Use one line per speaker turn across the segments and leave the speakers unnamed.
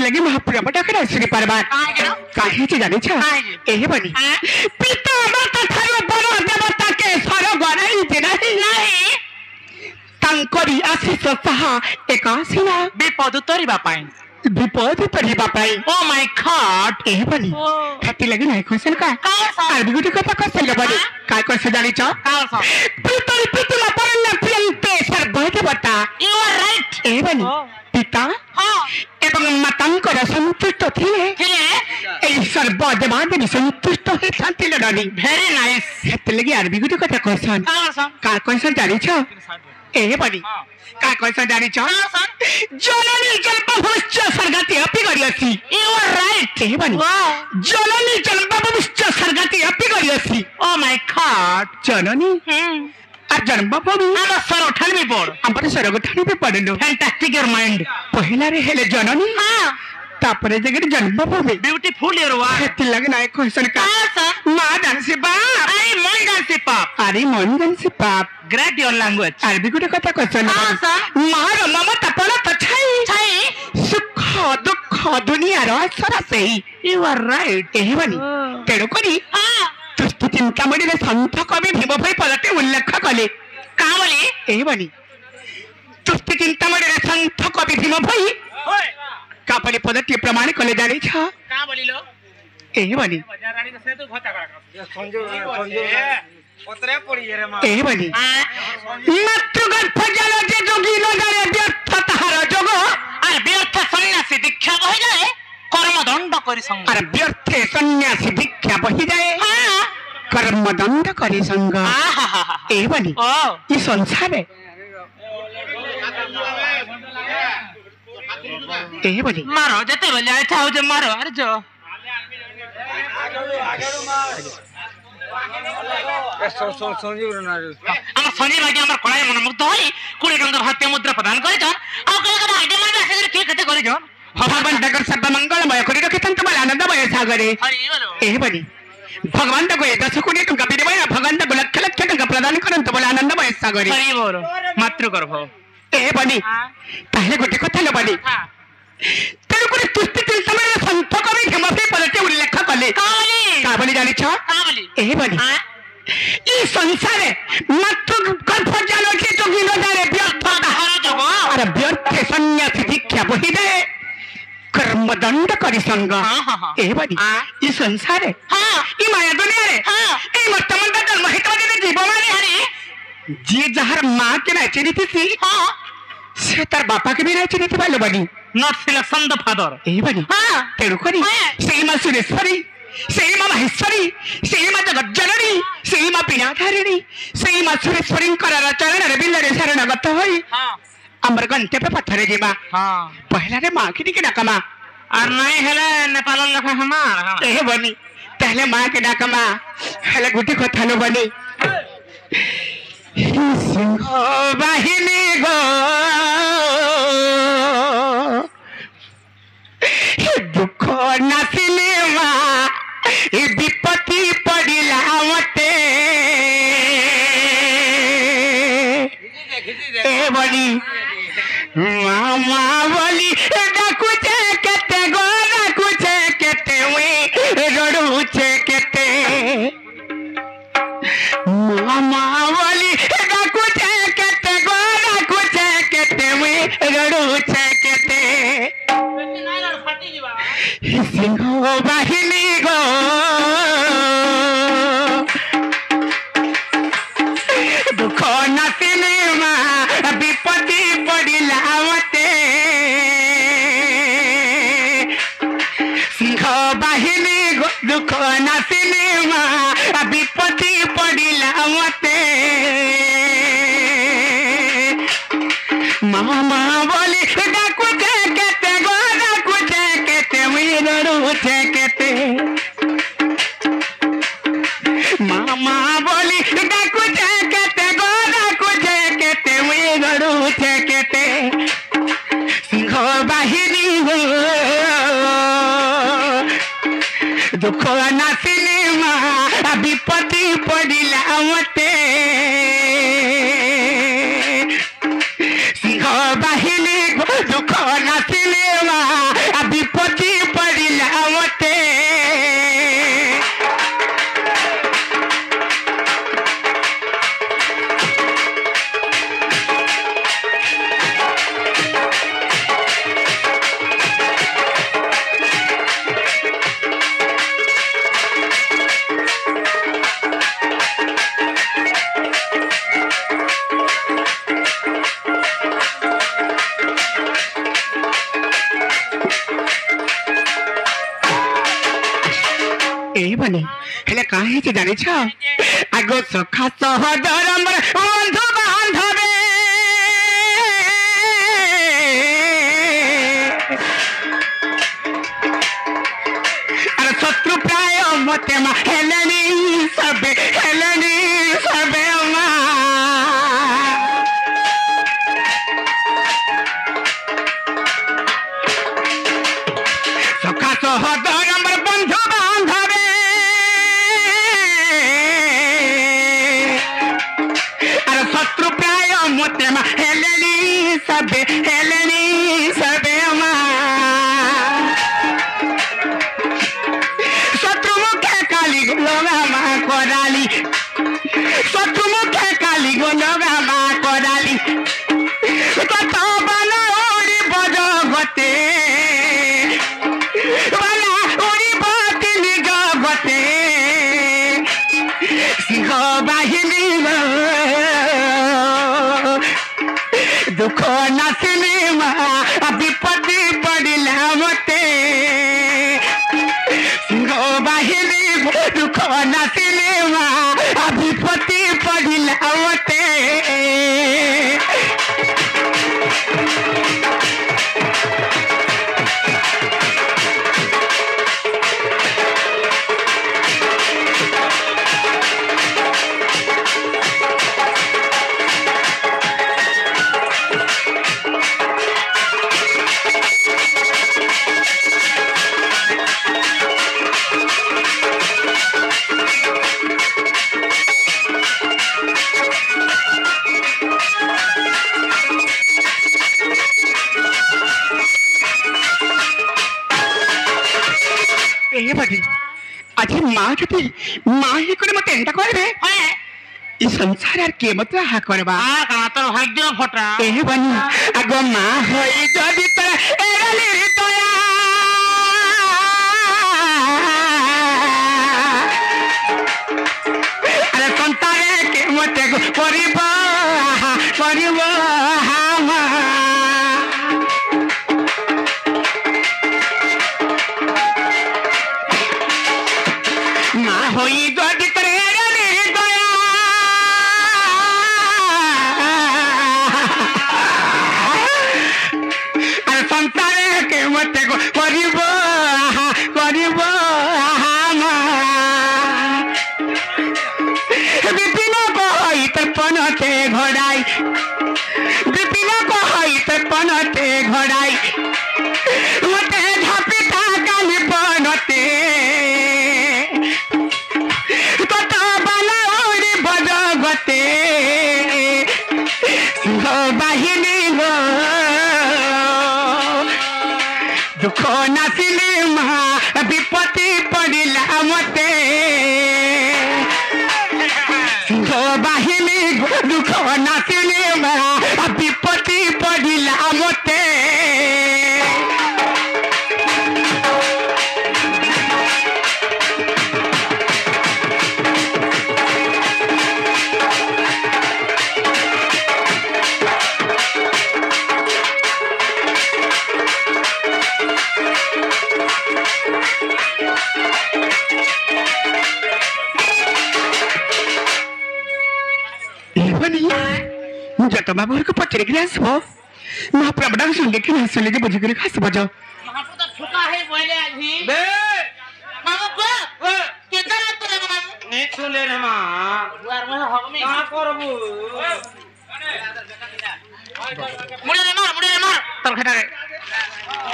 लगी महापुरा डकरा श्री पार्वत कहीं जानी एही बनी पिता माता थारो बड़ देवता के स्वर्ग नहीं तांकरी आशीष साहा एकासीना
विपद तोरिबा पाई
विपद तोरिबा पाई
ओ माय गॉड
एही बनी खाती लगी नहीं क्वेश्चन का आर भी गुटी कथा क्वेश्चन बनी काय क्वेश्चन जानी पितरी पितला परन प्रियंते सर्व देवता
यू आर राइट
एही बनी पिता एवं मातांकर संतुष्ट थिले एई सर्व देवादेवी संतुष्ट हे शांति लडानी
वेरी नाइस
खाती लगी आर भी गुटी कथा क्वेश्चन का क्वेश्चन जानी एही बनी का क्वेश्चन जानी जननी जन्मभूश्च सर्गति अपि गरियसि
यू आर राइट
एही बनी जननी जन्मभूश्च सर्गति अपि गरियसि
ओ माय गॉड
जननी আর জন্মভূমি
আমার সরঠানি বি পড়
আমার সরগঠানি বি পড়লো
ফ্যান্টাস্টিক ইওর মাইন্ড
পহিলারে হেলে জননী তারপরে জায়গায় জন্মভূমি
বিউটিফুল ইওর ওয়ার্ড
হেতি লাগে না কোশ্চেন কা মা জানসি বাপ
আরে মন জানসি পাপ
আরে মন জানসি বাপ
গ্রেট ইওর ল্যাঙ্গুয়েজ
আরবি গুটে কথা কোশ্চেন মার মমতা পড়া তো ছাই সুখ দুঃখ দুনিয়ার অসরা সেই
ইউ আর রাইট
এহি বনি তেড় করি तुष्टि चिंतामणि संत कवि भीम भाई पदटे उल्लेख कले
का बोली
एही बनी तुष्टि चिंतामणि संत कवि भीम भाई का पले पदटे प्रमाण कले जानी छ
का बोलिलो
एही बनी
रानी से तो घटा का संजो पत्रे पड़ी रे मां
एही बनी मातृ गर्भ जल जे जोगी न जाने व्यर्थ ताहार जोग
আর ব্যর্থ সন্ন্যাসী দীক্ষা বহে যায় কর্মদণ্ড করি সঙ্গ
আর ব্যর্থ সন্ন্যাসী দীক্ষা বহি যায় कर्मदंड करे संग एही बनी ई संसार एही बनी
मारो जते बोले अच्छा हो जे मारो अरे जो আমার শনি ভাই আমার কড়াই মনোমুগ্ধ হই 20 টাকা ভাতে মুদ্রা প্রদান করেছন আর কয় কথা আইডি মানে আসলে কি কতে করেছন
भगवान डगर सर्व मंगलमय करी रखितन तुम्हाला आनंदमय सागरे एही बनी भगवान को 10 कोटी टंका बिरवाय भगवान को लक्ष लक्ष टंका प्रदान करन तुम्हाला आनंदमय सागरे
हरि बोल मातृ गर्भ
एही बनी ताहले गोटे कथा ल बनी तेरे को तुष्टि चिंतामणि संत कवि भीम भाई पदटे उल्लेख कले का बनी जानी छ
का बोली
एही बनी ई संसार मातृ गर्भ जल के जोगी न जाने व्यर्थ
ताहार जोग
अरे व्यर्थ सन्यासी दीक्षा बहि दे कर्मदंड करी संग एही बनी ई संसार ई माया दुनिया रे ई वर्तमान का जन्म हित दे जीव माने हरे जे जहर मां के ना चिनिति सी से तार बापा के भी ना चिनिति बालो बनी
नॉट सिलेक्शन द फादर
एही बनी तेरु करी सेई मां सुरेश्वरी सेई मां महेश्वरी सेई मां जगत जननी सेई मां पिनाधारिणी सेई मां सुरेश्वरी कर चरण रे बिल्ले शरणगत होई हमर गंते पे पत्थरे जीवा पहला रे मां की के डाकमा
और नहीं हेले नेपाल लखा हमार
एहे बनी पहले मां के डाकमा हेले गुटी कथा लो बनी सिंह बाहिनी गो दुख नासिले मां ए विपत्ति पड़िला मते ए बनी मामा बोली डाकुचे केते गो डाकुचे केते वे रडुचे केते मामा बोली डाकुचे केते गो डाकुचे केते वे रडुचे केते सिंह बाहिनी गो दुख नासिले मा विपत्ति पड़िला मते सिंह बाहिनी दुख नासिले मा विपत्ति पड़िला मते मामा बोली डाकुचे केते गो डाकुचे केते वीरडुचे केते मामा बोली डाकुचे केते गो डाकुचे केते वीरडुचे केते सिंह बाहिनी दुख नासिले मा विपत्ति पड़िला मते सिंह बाहिनी दुख नासिले मा विपत्ति এই বনি হেলে কাহে যে জানিছ আগো সখা সহদর আমার বন্ধু বান্ধবে আর শত্রু প্রায় মতে মা হেলেনি সবে মা সখা সহদর আমার বন্ধু বান্ধবে আর শত্রু প্রায় মতে মা হেলেনি সবে মা শত্রু মুখে কালি গোলগা মা করালি শত্রু মুখে কালি গোলগা মা করালি কত বালা উড়িব জগতে বালা উড়িব তিনি জগতে সিংহ বাহিনী দুঃখ নাসিনি মা বিপদে পড়িলা মতে সিংহ বাহিনী দুঃখ নাসিনি মা বিপদে পড়িলা মতে আজি মা যদি মা হি করে মতে এন্টা করবে এই সংসার আর কে মতে হা করবা
তোর ভাগ্য ফটা
এ বানি আগ মা হই যদি তোরা এরালি দয়া আরে সংসারে কে মতে করিব হামা মা হই যদি তোরে রে দয়া আর সংসারে কে মতে করিব বিপিন কই তোর পনতে ঘোড়াই বিপিন কই তোর পনতে ঘোড়াই মতে ঝাপি থাকানি পনতে কত বালা উড়িব জগতে সিংহ বাহিনী গো দুঃখ নাসিলি মা বিপত্তি পড়িলা মতে সিংহ বাহিনী গো দুঃখ নাসিলি মা বিপত্তি পড়িলা মতে যত বাবুরকে পচরে গিয়ে আসবো মহাপ্রভু ডাক শুনলে কি না শুনলে যে বুঝে গেলে খাস বাজাও
মহাপ্রভু ঠোকা হে বলে আজি মামু কো কেতা রাত রে মামু নে চলে রে মা দুয়ার মে হগমি কা করবু মুড়ে রে মার তোর খাটা রে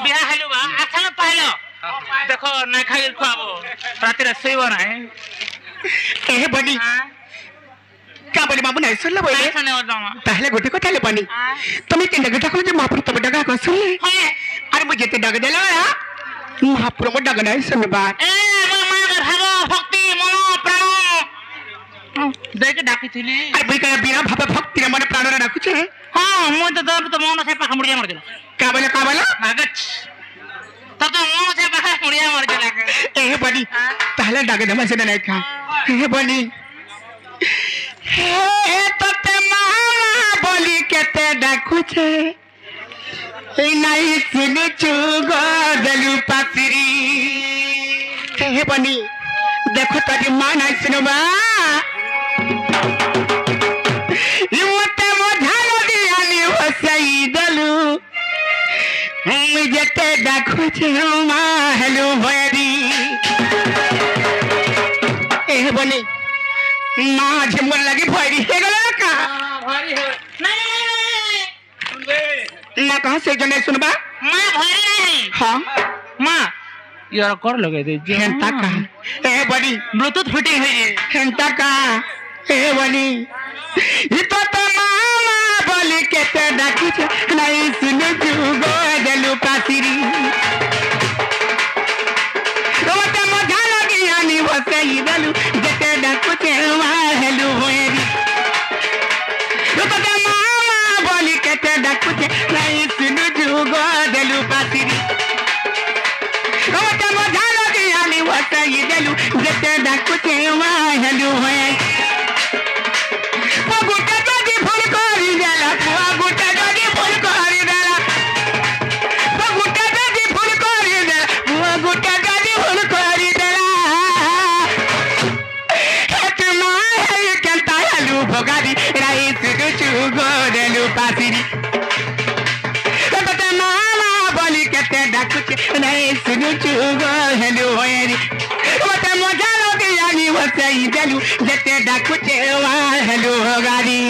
বিয়া হাইলো বা আখানা পাইলো দেখো না খাইল খাবো রাতে শুইব না
এ বডি क्या बोले बाबू नहीं सुन ले बोले पहले गोटे को चले बनी तुम्हें तीन डगे डाको जो महापुर तब डगा को सुन ले अरे मुझे ते डगे देला या महापुर में डगा नहीं सुन बात
ए मामा भागो भक्ति मन प्राण देख डाकी थिली
अरे भाई का बिना भाव भक्ति रे मन प्राण रे डाकु छे
हां मो तो मन से पाखा मुड़िया मर दिला
क्या बोले
मागच तो मन से पाखा मुड़िया मर दिला
ए बनी पहले डगे दे मसे नहीं खा ए बनी हे तते मामा बोली केते डाकुछे ए नाई सुने चुगो दलु पासिरी हे बनी देखो तारी मां नहीं सुनबा मत मजा दियानी वसई दलू मुझे देखो छे मां हेलो भरी ए बनी मां झमर लगी भरी हे गला का
भरी हो नहीं
ना कहां से जने सुनबा
मां भरी नहीं
हां
मां यार कर लगे दे
हेंता का ए बनी
ब्लूटूथ फिटिंग है
हेंता का ए बनी इतो तो मामा बोली के ते डाकी छे नहीं सुन जुगो देलु कासिरी रोते मजा लगी आनी वसई देलु जते डाकू छे वा हेलु होएरी रोते मामा बोली के ते डाकू छे नहीं सुन जुगो देलु कासिरी रोते मजा लगी आनी वसई देलु जते डाकू छे वा हेलु होएरी गुटा जदी फुल करी देला गुटा जदी फुल करी देला गुटा जदी फुल करी देला गुटा जदी फुल करी देला हेत मां है केंता हलू भगारी राइस गुचु गोरेलु पासिरी तते मामा बोली केते डाकुचे राइस गुचु गोरेलु होएरी ओते मजा लगे यानी वसई देलु जते डाकुचे वा हेलो गाड़ी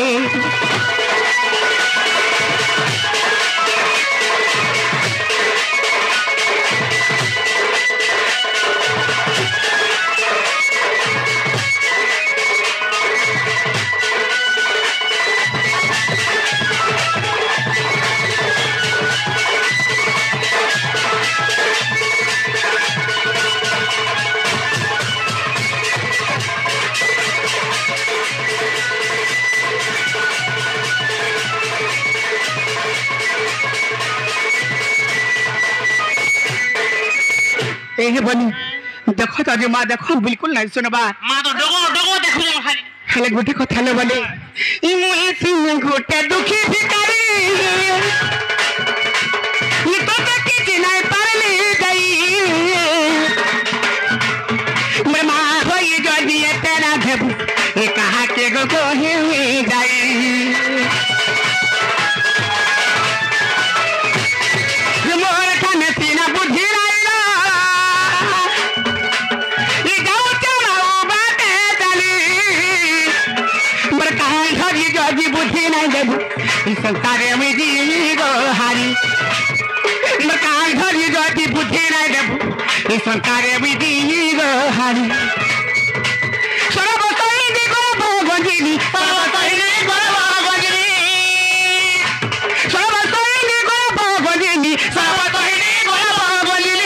ए बनी देखो ताजी मां देखो बिल्कुल नहीं सुनबा
मां तो डगो डगो देखु जो खाली
हेले गुटे कथा ले बनी ई मुई सिंह गुटे दुखी भिखारी ई तो किछि नहीं पारली गई मैं मां होई जदी तेरा घेबू ए कहा के गो कोहे जाई मोर खाने सीना बुद्धि बुद्धि नहीं देबू संसारे में जी गो हारी मकान घरी जदी बुद्धि नहीं देबू संसारे में जी गो हारी सरब सही दी गो भगवती सरब सही दी गो भगवती सरब सही दी गो भगवती सरब सही दी गो भगवती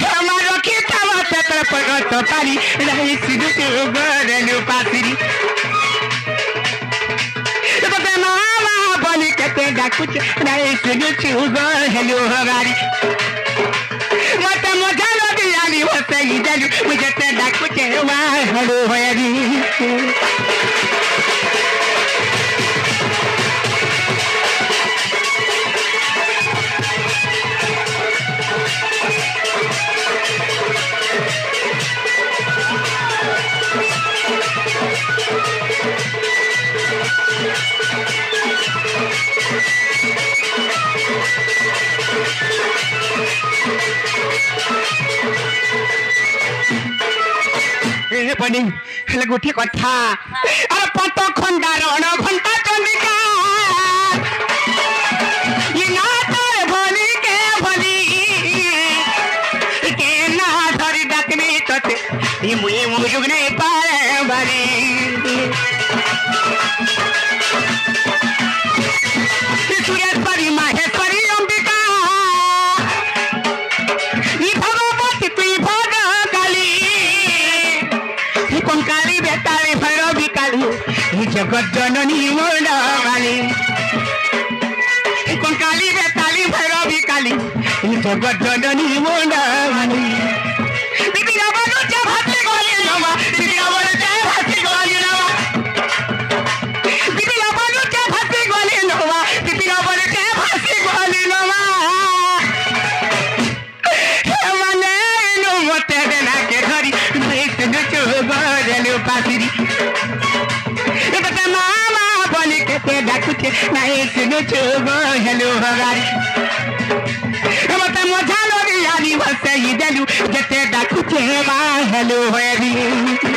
हमारो किताब पेपर पर तो पारी नहीं सिद्धू के गरनु पासिरी कुछ नहीं सुनो चुगो हेलो गाड़ी मत मजा लगी आली वो सही जलू मुझे तेरा कुछ हुआ हेलो होरी बनी हेले गुठी कथा अरे पत खंडा रण घंटा चंडिका ये ना तर भली के ना धरी डाकनी तते ये मुई मुजुग नहीं पाए बारी सुरेश्वरी माहेश्वरी अंबिका ये भगवती तुई भग काली कंकाली बेताली भैरवी काली जगत जननी मोड़ा वाली कंकाली बेताली भैरवी काली जगत जननी मोड़ा वाली दीदी रावण चे भाती गोली नवा दीदी रावण चे भाती गोली नवा दीदी रावण चे भाती गोली नवा दीदी रावण चे भाती गोली नवा मने नो मते देना ନାଇଁ ଶୁଣୁଛୁ ହେଲୁ ହଗାରି ମତେ ମଜା ଲଗି ଆନି ବସେଇ ଦେଲୁ ଯେତେ ଡାକୁଛେ ମା ହେଲୁ ହେରି